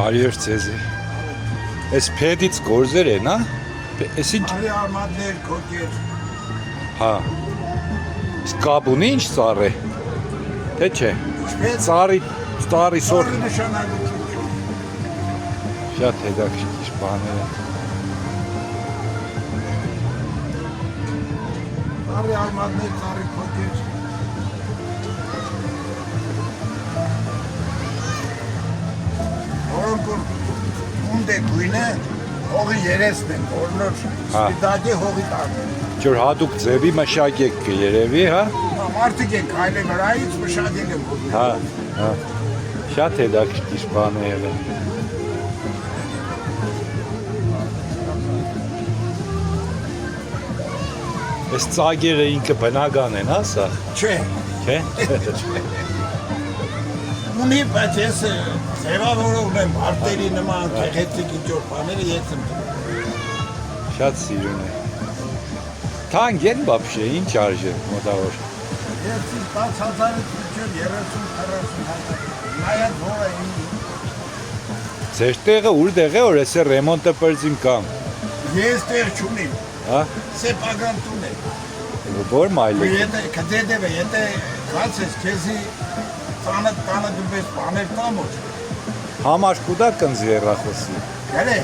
Բարի օր ձեզի։ Այս փեդից գործեր են, հա? Էս ինչ։ Արի արմատներ, քոկեր։ Հա։ Սկաբ ունի ինչ ծառ է։ Թե չէ։ Ինչպես Ծառի սոր։ ծառի նշանակություն չունի։ Շատ հետաքրքիր բաներ են։ Արի արմատներ, ծառի քոկեր։ Որոնք ունդ է գույնը, հողի երեսն են, որնոր սպիտակի հողի տակ են։ Ջոր հատուկ ձևի մշակեք կերևի, հա։ Մարդիկ են քայլի վրայից մշակել են հողի։ Հա, հա։ Շատ հետաքրքիր բաներ են։ Այս ծագերը ինքը բնական են, հա, սա։ Չէ։ Չէ։ Ունի, բայց ես ձևավորողն եմ, արտերի նման գեղեցիկ ինչ-որ բաները ես եմ դնում։ Շատ սիրուն է։ Թանկ են բաբշե, ինչ արժե մոտավոր։ Ես 10,000-ից մինչև 30-40 հազար։ Նայած հողը իմ։ Ձեր տեղը ուր տեղ է, որ էսե ռեմոնտը պրծիմ կամ։ Ես տեղ չունիմ, Հա։ սեպական տուն է։ Որ մայլ է։ Եթե կդեդև է, եթե կացես քեզի տանը դուպես բաներ տամ ոչ։ Համար կուտա կնձի երախոսի։ Գալե,